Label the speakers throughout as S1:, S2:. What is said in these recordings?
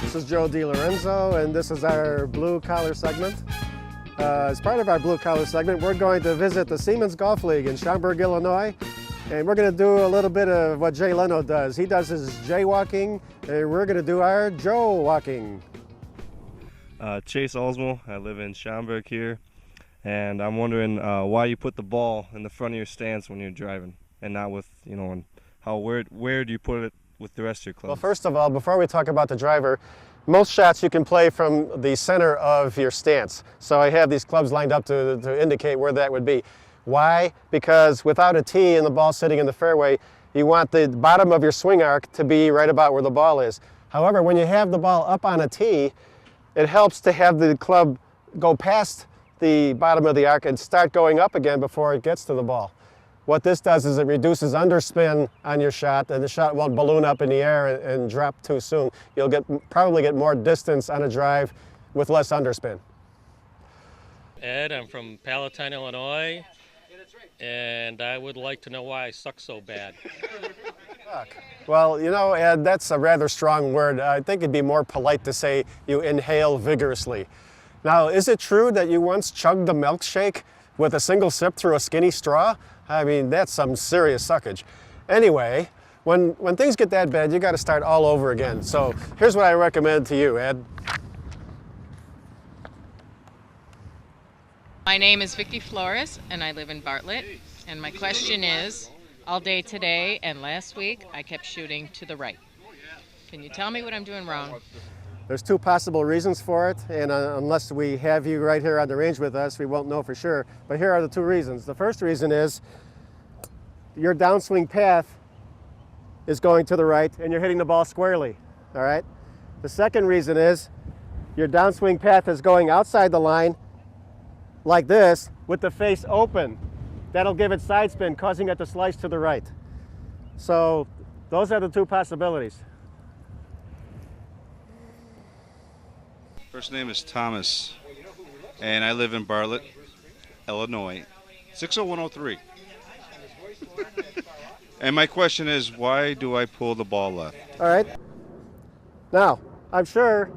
S1: This is Joe DiLorenzo, and this is our Blue Collar segment. As part of our Blue Collar segment, we're going to visit the Siemens Golf League in Schaumburg, Illinois, and we're going to do a little bit of what Jay Leno does. He does his jaywalking, and we're going to do our Joe walking.
S2: Chase Oldsmo, I live in Schaumburg here, and I'm wondering why you put the ball in the front of your stance when you're driving, and not with, and where do you put it with the rest of your clubs?
S1: Well, first of all, before we talk about the driver, most shots you can play from the center of your stance. So I have these clubs lined up to indicate where that would be. Why? Because without a tee and the ball sitting in the fairway, you want the bottom of your swing arc to be right about where the ball is. However, when you have the ball up on a tee, it helps to have the club go past the bottom of the arc and start going up again before it gets to the ball. What this does is it reduces underspin on your shot, and the shot won't balloon up in the air and drop too soon. You'll probably get more distance on a drive with less underspin.
S3: Ed, I'm from Palatine, Illinois, and I would like to know why I suck so bad.
S1: Well, Ed, that's a rather strong word. I think it'd be more polite to say you inhale vigorously. Now, is it true that you once chugged a milkshake with a single sip through a skinny straw? I mean, that's some serious suckage. Anyway, when things get that bad, you got to start all over again. So here's what I recommend to you, Ed.
S4: My name is Vicki Flores, and I live in Bartlett. And my question is, all day today and last week, I kept shooting to the right. Can you tell me what I'm doing wrong?
S1: There's two possible reasons for it, and unless we have you right here on the range with us, we won't know for sure. But here are the two reasons. The first reason is your downswing path is going to the right, and you're hitting the ball squarely, all right? The second reason is your downswing path is going outside the line like this with the face open. That'll give it side spin, causing it to slice to the right. So those are the two possibilities.
S5: First name is Thomas, and I live in Bartlett, Illinois, 60103. And my question is, why do I pull the ball left?
S1: All right. Now, I'm sure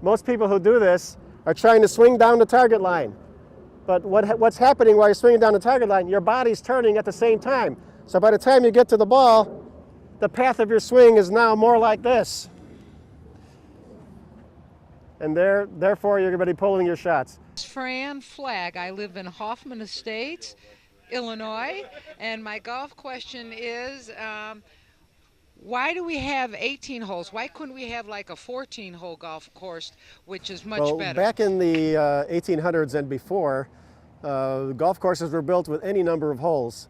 S1: most people who do this are trying to swing down the target line. But what's happening while you're swinging down the target line, your body's turning at the same time. So by the time you get to the ball, the path of your swing is now more like this. And therefore, you're going to be pulling your shots.
S6: Fran Flagg. I live in Hoffman Estates, Illinois, and my golf question is, why do we have 18 holes? Why couldn't we have like a 14-hole golf course, which is much better?
S1: Back in the 1800s and before, golf courses were built with any number of holes.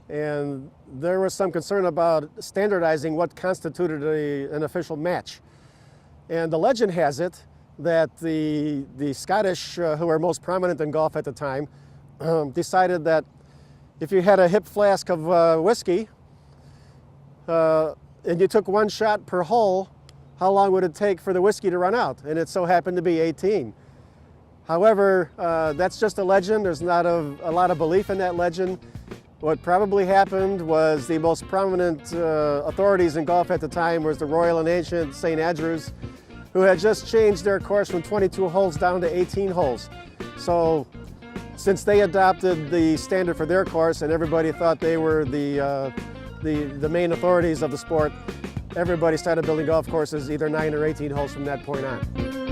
S1: And there was some concern about standardizing what constituted an official match. And the legend has it that the Scottish, who were most prominent in golf at the time, decided that if you had a hip flask of whiskey and you took one shot per hole, how long would it take for the whiskey to run out? And it so happened to be 18. However, that's just a legend. There's not a lot of belief in that legend. What probably happened was the most prominent authorities in golf at the time was the Royal and Ancient St. Andrews, who had just changed their course from 22 holes down to 18 holes. So since they adopted the standard for their course and everybody thought they were the main authorities of the sport, everybody started building golf courses either 9 or 18 holes from that point on.